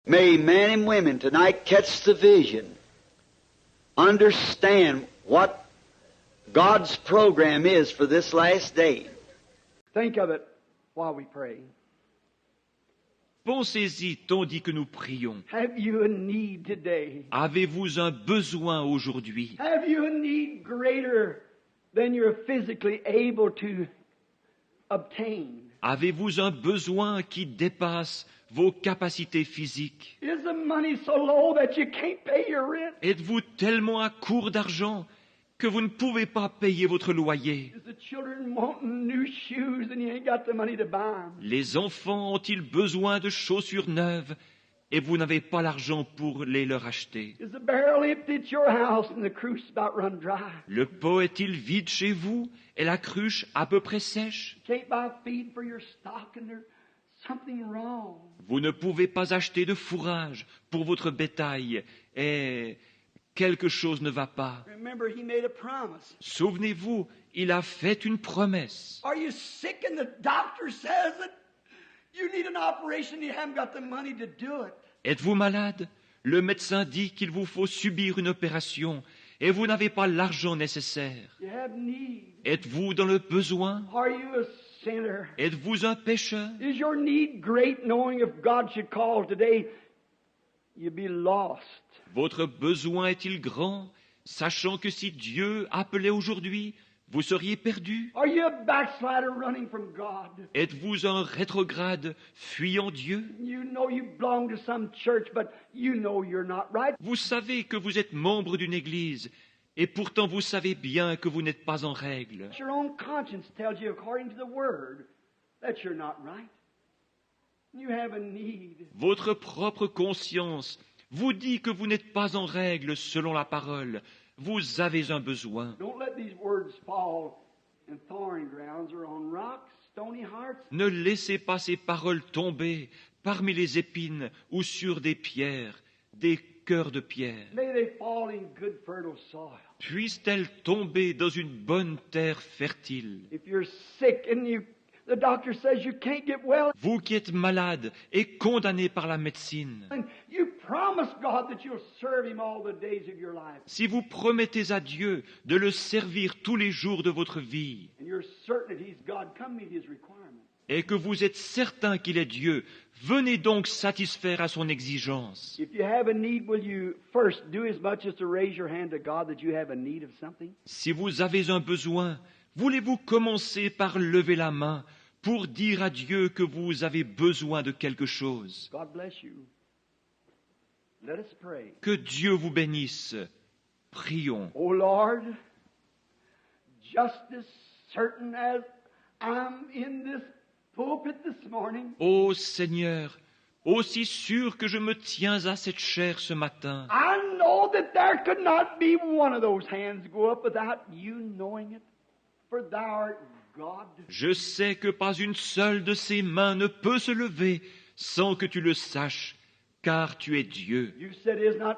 May men and women tonight catch the vision, understand what God's program is for this last day. Think of it while we pray. Pensez-y tandis que nous prions. Have you a need today? Avez-vous un besoin aujourd'hui? Have you a need greater than you're physically able to obtain? Avez-vous un besoin qui dépasse vos capacités physiques? Is the money so low that you can't pay your rent? Êtes-vous tellement à court d'argent que vous ne pouvez pas payer votre loyer? Is the children wanting new shoes and you ain't got the money to buy them? Les enfants ont-ils besoin de chaussures neuves et vous n'avez pas l'argent pour les leur acheter? Is the barrel empty at your house and the cruise about run dry? Le pot est-il vide chez vous et la cruche à peu près sèche? You can't buy feed for your stock and there's something wrong. Vous ne pouvez pas acheter de fourrage pour votre bétail et quelque chose ne va pas. Remember, he made a promise. Souvenez-vous, il a fait une promesse. Are you sick and the doctor says that you need an operation and you haven't got the money to do it? Êtes-vous malade? Le médecin dit qu'il vous faut subir une opération et vous n'avez pas l'argent nécessaire. You have need. Êtes-vous dans le besoin? Are you a sinner? Êtes-vous un pécheur? Is your need great knowing if God should call today, you'd be lost? Votre besoin est-il grand, sachant que si Dieu appelait aujourd'hui, vous seriez perdu? Are you a backslider running from God? Êtes-vous un rétrograde fuyant Dieu? You know you belong to some church, but you know you're not right. Vous savez que vous êtes membre d'une église, et pourtant vous savez bien que vous n'êtes pas en règle. Your own conscience tells you according to the Word that you're not right. You have a need. Votre propre conscience vous dit que vous n'êtes pas en règle selon la parole. Vous avez un besoin. Don't let these words fall in thorny grounds or on rocks, stony hearts. Ne laissez pas ces paroles tomber parmi les épines ou sur des pierres, des cœurs de pierre. May they fall in good fertile soil. Puissent-elles tomber dans une bonne terre fertile? If you're sick and the doctor says you can't get well, Vous qui êtes malade et condamné par la médecine, and you promise God that you'll serve Him all the days of your life, si vous promettez à Dieu de le servir tous les jours de votre vie, and you're certain that He's God, come meet His requirement. et que vous êtes certain qu'il est Dieu, venez donc satisfaire à son exigence. If you have a need, will you first do as much as to raise your hand to God that you have a need of something? Si vous avez un besoin, voulez-vous commencer par lever la main pour dire à Dieu que vous avez besoin de quelque chose? God bless you. Let us pray. Que Dieu vous bénisse. Prions. Oh Lord, just as certain as I'm in this pulpit this morning, Ô Seigneur, aussi sûr que je me tiens à cette chair ce matin, I know that there could not be one of those hands go up without you knowing it, for thou art God. je sais que pas une seule de ces mains ne peut se lever sans que tu le saches, car tu es Dieu. You said, is not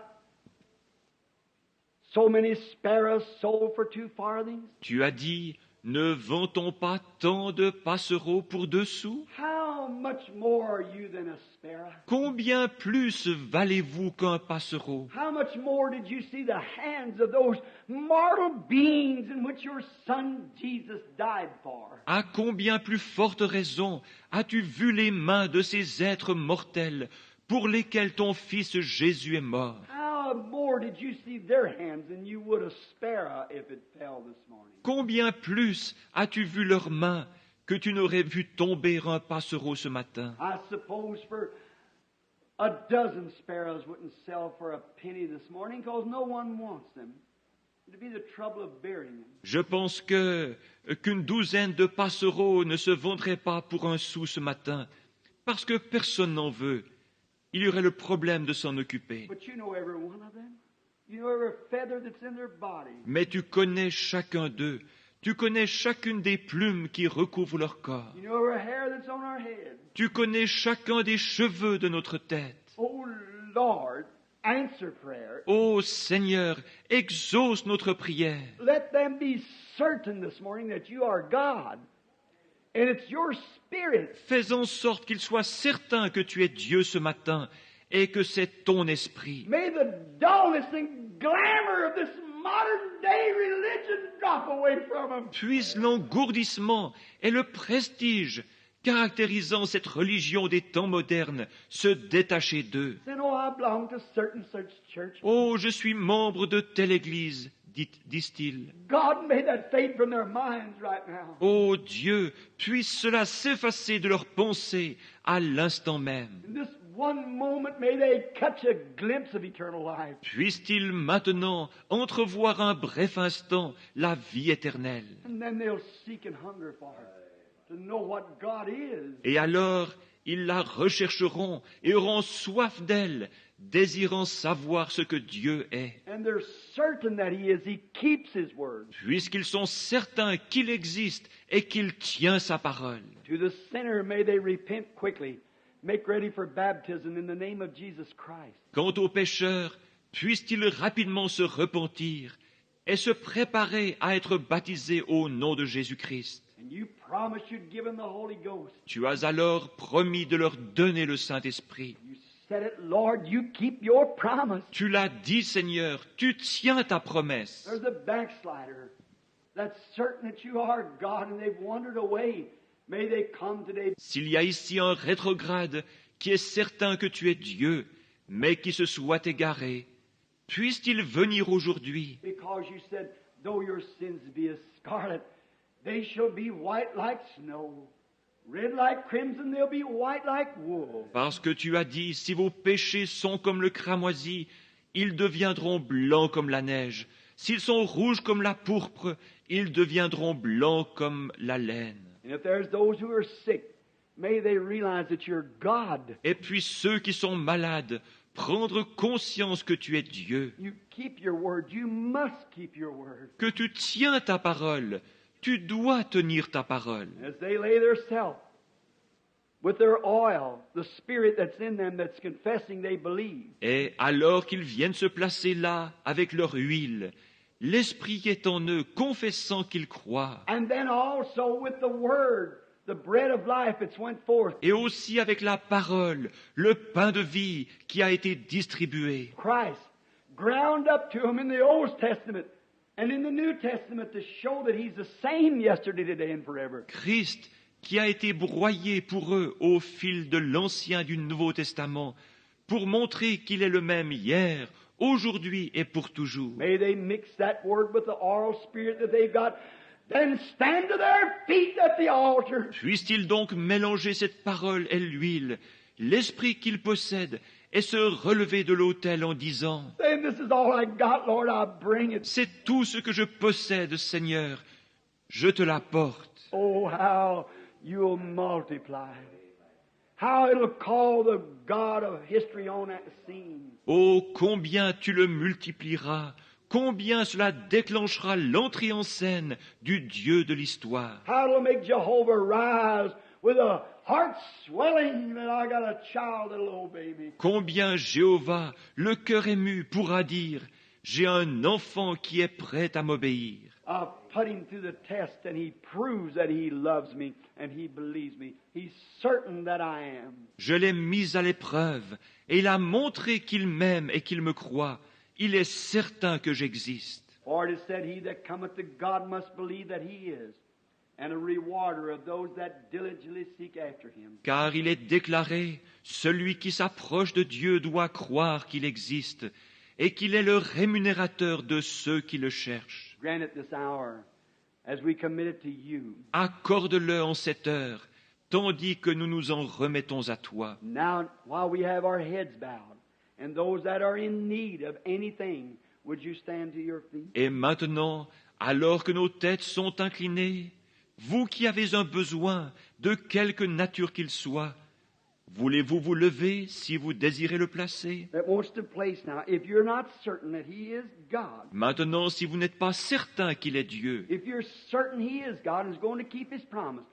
so many sparrows sold for 2 farthings? Tu as dit, ne vend-on pas tant de passereaux pour 2 sous? How much more are you than a sparrow? Combien plus valez-vous qu'un passereau? How much more did you see the hands of those mortal beings in which your Son Jesus died for? À combien plus forte raison as-tu vu les mains de ces êtres mortels pour lesquels ton Fils Jésus est mort? How more did you see their hands than you would a sparrow if it fell this morning? Combien plus as-tu vu leurs mains que tu n'aurais vu tomber un passereau ce matin? I suppose for a dozen sparrows wouldn't sell for a penny this morning because no one wants them. It'd be the trouble of burying them. Je pense qu'une douzaine de passereaux ne se vendraient pas pour 1 sou ce matin, parce que personne n'en veut. Il y aurait le problème de s'en occuper. But you know every one of them. You know every feather that's in their body. Mais tu connais chacun d'eux. Tu connais chacune des plumes qui recouvrent leur corps. You know every hair that's on our head. Tu connais chacun des cheveux de notre tête. Oh Lord, answer prayer. Ô Seigneur, exauce notre prière. Let them be certain this morning that you are God. And it's your Spirit. Fais en sorte qu'ils soient certains que tu es Dieu ce matin et que c'est ton esprit. May the dullness and glamour of this modern day religion drop away from them. Puisse l'engourdissement et le prestige caractérisant cette religion des temps modernes se détacher d'eux. Then, oh, I belong to certain such church. Oh, je suis membre de telle église, disent-ils. God, may that fade from their minds right now. Oh Dieu, puisse cela s'effacer de leurs pensées à l'instant même. In this one moment, may they catch a glimpse of eternal life. Puisse-t-il maintenant entrevoir un bref instant la vie éternelle. And then they'll seek and hunger for it, to know what God is. Et alors, ils la rechercheront et auront soif d'elle, désirant savoir ce que Dieu est. And they're certain that He is. He keeps His word. Puisqu'ils sont certains qu'il existe et qu'il tient sa parole. To the sinner, may they repent quickly. Make ready for baptism in the name of Jesus Christ. Quant aux pécheurs, puissent-ils rapidement se repentir et se préparer à être baptisés au nom de Jésus-Christ. And you promised you'd give them the Holy Ghost. Tu as alors promis de leur donner le Saint-Esprit. You said it, Lord. You keep your promise. Tu l'as dit, Seigneur, tu tiens ta promesse. There's a backslider that's certain that you are God and they've wandered away. May they come today. S'il y a ici un rétrograde qui est certain que tu es Dieu, mais qui se soit égaré, puisse-t-il venir aujourd'hui, Because you said, though your sins be as scarlet, they shall be white like snow. Red like crimson, they'll be white like wool. parce que tu as dit, si vos péchés sont comme le cramoisi, ils deviendront blancs comme la neige. S'ils sont rouges comme la pourpre, ils deviendront blancs comme la laine. And if there's those who are sick, may they realize that you're God. Et puis ceux qui sont malades, prendre conscience que tu es Dieu, You keep your word. You must keep your word. que tu tiens ta parole, tu dois tenir ta parole. As they lay their self with their oil, the spirit that's in them that's confessing they believe. Et alors qu'ils viennent se placer là avec leur huile, l'Esprit est en eux, confessant qu'ils croient, And then also with the word, the bread of life that's went forth. et aussi avec la parole, le pain de vie qui a été distribué. Christ ground up to them in the Old Testament and in the New Testament to show that He's the same yesterday, today, and forever. Christ qui a été broyé pour eux au fil de l'Ancien et du Nouveau Testament, pour montrer qu'il est le même hier, aujourd'hui et pour toujours. May they mix that word with the oral spirit that they've got, then stand to their feet at the altar. Puisse-t-il donc mélanger cette parole et l'huile, l'esprit qu'ils possèdent, et se relever de l'autel en disant, Saying, this is all I got, Lord, I bring it. c'est tout ce que je possède, Seigneur, je te l'apporte. Oh, how you'll multiply. How it'll call the God of history on that scene. Oh, combien tu le multiplieras, combien cela déclenchera l'entrée en scène du Dieu de l'histoire. How it'll make Jehovah rise with a heart swelling that I got a child that'll obey me. Combien Jéhovah, le cœur ému, pourra dire, j'ai un enfant qui est prêt à m'obéir. I've put him through the test and he proves that he loves me and he believes me. He's certain that I am. Je l'ai mis à l'épreuve, et il a montré qu'il m'aime et qu'il me croit. Il est certain que j'existe. For it is said, he that cometh to God must believe that he is, and a rewarder of those that diligently seek after him. Car il est déclaré, celui qui s'approche de Dieu doit croire qu'il existe, et qu'il est le rémunérateur de ceux qui le cherchent. Grant it this hour as we commit it to you. Accorde-le en cette heure, tandis que nous nous en remettons à toi. Now, while we have our heads bowed, and those that are in need of anything, would you stand to your feet? Et maintenant, alors que nos têtes sont inclinées, vous qui avez un besoin de quelque nature qu'il soit, voulez-vous vous lever si vous désirez le placer? That wants to place now. If you're not certain that he is God, Maintenant, si vous n'êtes pas certain qu'il est Dieu, if you're certain he is God and is going to keep his promise,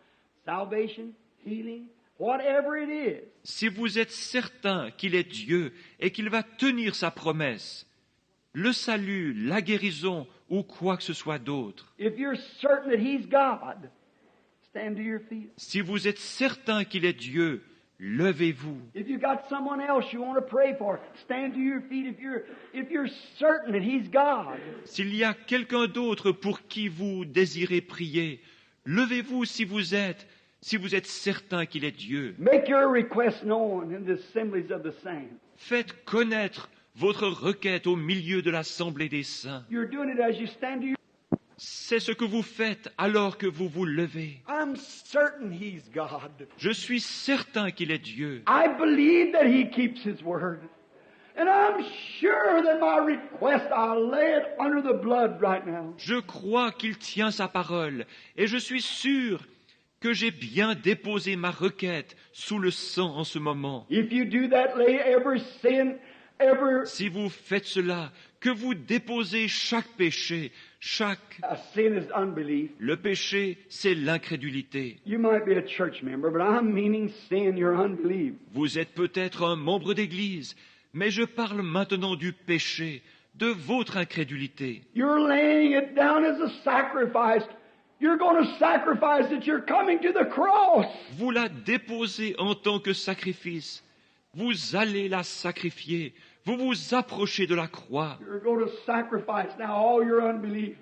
salvation, healing, whatever it is, si vous êtes certain qu'il est Dieu et qu'il va tenir sa promesse, le salut, la guérison ou quoi que ce soit d'autre, if you're certain that he's God, stand to your feet. si vous êtes certain qu'il est Dieu, levez-vous. If you got someone else you want to pray for, stand to your feet if you're certain that He's God. S'il y a quelqu'un d'autre pour qui vous désirez prier, levez-vous si vous êtes certain qu'il est Dieu. Make your request known in the assemblies of the saints. Faites connaître votre requête au milieu de l'assemblée des saints. You're doing it as you stand to your C'est ce que vous faites alors que vous vous levez. I'm certain He's God. Je suis certain qu'il est Dieu. I believe that He keeps His word. And I'm sure that my request, I'll lay it under the blood right now. Je crois qu'il tient sa parole et je suis sûr que j'ai bien déposé ma requête sous le sang en ce moment. If you do that, lay every sin, every Si vous faites cela, que vous déposez chaque péché, sin is unbelief. Le péché, c'est l'incrédulité. You might be a church member, but I'm meaning sin, your unbelief. Vous êtes peut-être un membre d'église, mais je parle maintenant du péché, de votre incrédulité. You're laying it down as a sacrifice. You're going to sacrifice it. You're coming to the cross. Vous la déposez en tant que sacrifice. Vous allez la sacrifier. Vous vous approchez de la croix. You're going to sacrifice now all your unbelief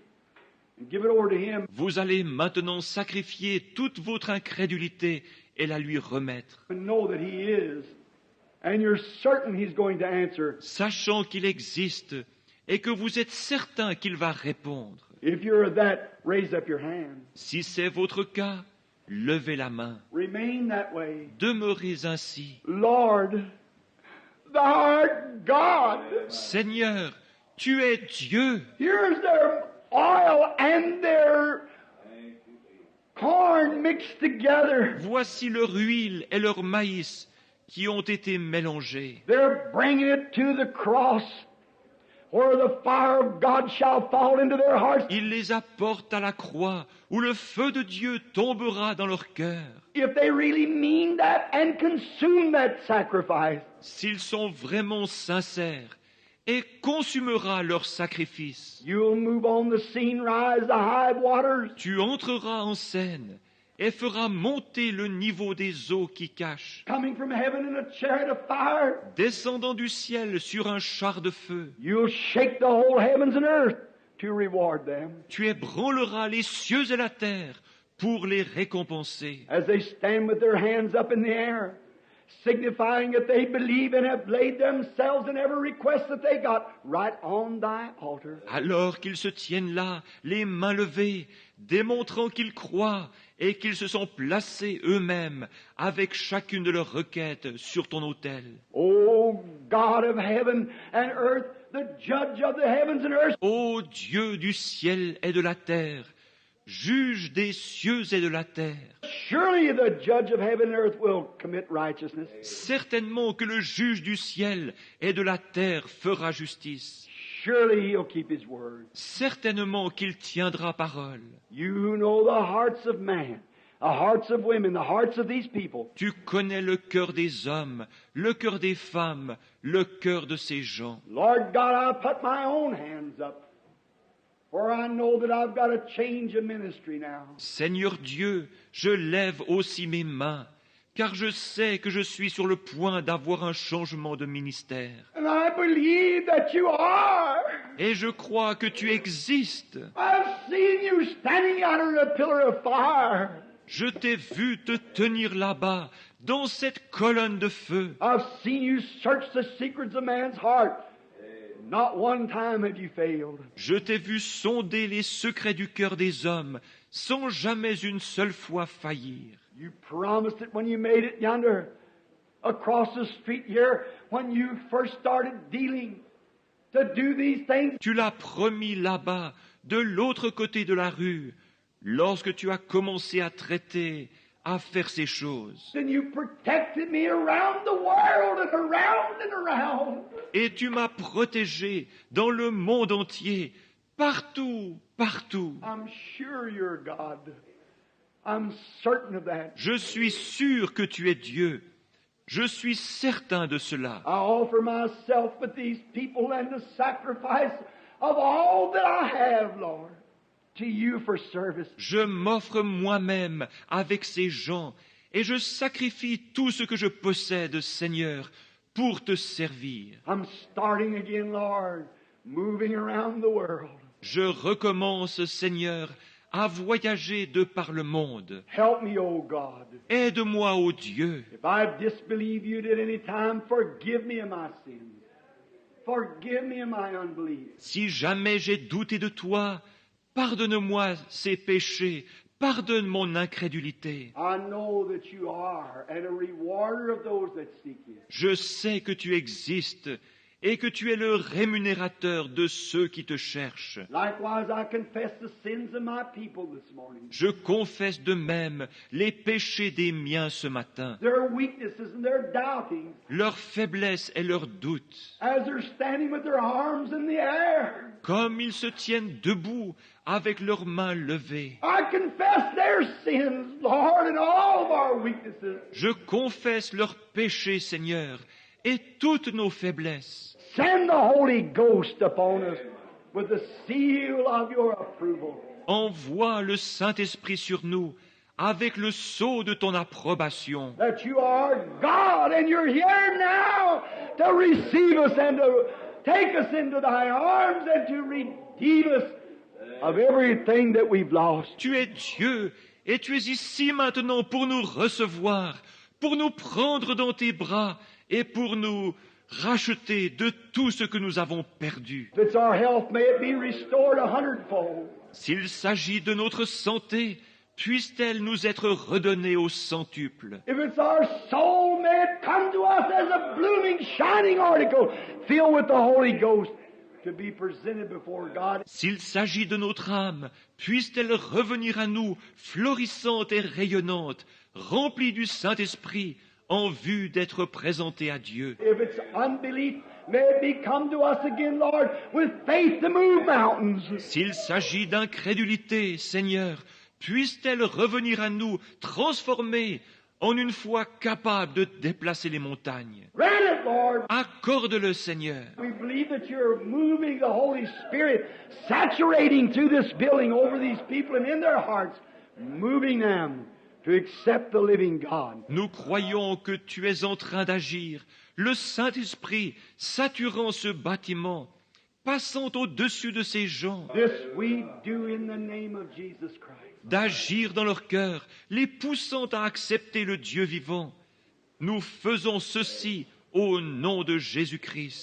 and give it over to Him. Vous allez maintenant sacrifier toute votre incrédulité et la lui remettre, And know that He is. And you're certain He's going to answer. sachant qu'il existe et que vous êtes certain qu'il va répondre. If you're that, raise up your hand. Si c'est votre cas, levez la main. Remain that way. Demeurez ainsi. Lord, Thou art God. Seigneur, tu es Dieu. Here's their oil and their corn mixed together. Voici leur huile et leur maïs qui ont été mélangés. They're bringing it to the cross where the fire of God shall fall into their hearts. Ils les apportent à la croix où le feu de Dieu tombera dans leur cœur. If they really mean that and consume that sacrifice. S'ils sont vraiment sincères, et consumera leur sacrifice. You'll move on the scene, rise the high waters. Tu entreras en scène et feras monter le niveau des eaux qui cachent, Coming from heaven in a chariot of fire. descendant du ciel sur un char de feu. You'll shake the whole heavens and earth to reward them. Tu ébranleras les cieux et la terre pour les récompenser. As they stand with their hands up in the air, signifying that they believe and have laid themselves and every request that they got right on thy altar. Alors qu'ils se tiennent là, les mains levées, démontrant qu'ils croient et qu'ils se sont placés eux-mêmes avec chacune de leurs requêtes sur ton autel. O God of heaven and earth, the judge of the heavens and earth, Ô Dieu du ciel et de la terre, juge des cieux et de la terre, surely the judge of heaven and earth will commit righteousness. certainement que le juge du ciel et de la terre fera justice. Surely he'll keep his word. Certainement qu'il tiendra parole. You know the hearts of man, the hearts of women, the hearts of these people. Tu connais le cœur des hommes, le cœur des femmes, le cœur de ces gens. Lord God, I put my own hands up, for I know that I've got to change a ministry now. Seigneur Dieu, je lève aussi mes mains, car je sais que je suis sur le point d'avoir un changement de ministère. And I believe that you are. Et je crois que tu existes. I've seen you standing under a pillar of fire. Je t'ai vu te tenir là-bas, dans cette colonne de feu. I've seen you search the secrets of man's heart. Not one time have you failed. Je t'ai vu sonder les secrets du cœur des hommes, sans jamais une seule fois faillir. You promised it when you made it yonder, across the street here, when you first started dealing, to do these things. Tu l'as promis là-bas, de l'autre côté de la rue, lorsque tu as commencé à traiter, à faire ces choses. Then you protected me around the world and around and around. Et tu m'as protégé dans le monde entier, partout, partout. I'm sure you're God. I'm certain of that. Je suis sûr que tu es Dieu. Je suis certain de cela. I offer myself with these people and the sacrifice of all that I have, Lord, to you for service. Je m'offre moi-même avec ces gens et je sacrifie tout ce que je possède, Seigneur, pour te servir. I'm starting again, Lord, moving around the world. Je recommence, Seigneur, à voyager de par le monde. Help me, O God. Aide-moi, ô Dieu. If I've disbelieved you at any time, forgive me of my sins. Forgive me of my unbelief. Si jamais j'ai douté de toi, pardonne-moi ces péchés, pardonne mon incrédulité. I know that you are and a rewarder of those that seek you. Je sais que tu existes et que tu es le rémunérateur de ceux qui te cherchent. Likewise, I confess the sins of my people this morning. Je confesse de même les péchés des miens ce matin, Their weaknesses and their doubtings leurs faiblesses et leurs doutes. as they're standing with their arms in the air. Comme ils se tiennent debout avec leurs mains levées. I confess their sins, Lord, and all of our weaknesses. Je confesse leurs péchés, Seigneur, et toutes nos faiblesses. Send the Holy Ghost upon us with the seal of your approval. Envoie le Saint-Esprit sur nous avec le sceau de ton approbation. That you are God and you're here now to receive us and to take us into thy arms and to redeem us of everything that we've lost. Tu es Dieu et tu es ici maintenant pour nous recevoir, pour nous prendre dans tes bras et pour nous racheter de tout ce que nous avons perdu. If it's our health, may it be restored 100-fold. S'il s'agit de notre santé, puisse-t-elle nous être redonnée au centuple. If it's our soul, may it come to us as a blooming, shining article filled with the Holy Ghost to be presented before God. S'il s'agit de notre âme, puisse-t-elle revenir à nous, florissante et rayonnante, remplie du Saint-Esprit, en vue d'être présentée à Dieu. If it's unbelief, may it be come to us again, Lord, with faith to move mountains. S'il s'agit d'incrédulité, Seigneur, puisse-t-elle revenir à nous, transformée en une foi capable de déplacer les montagnes. Grant it, Lord. Accorde-le, Seigneur. We believe that you're moving the Holy Spirit, saturating through this building over these people and in their hearts, moving them to accept the living God. Nous croyons que tu es en train d'agir, le Saint-Esprit saturant ce bâtiment, passant au-dessus de ces gens, This we do in the name of Jesus Christ. d'agir dans leur cœur, les poussant à accepter le Dieu vivant. Nous faisons ceci au nom de Jésus-Christ.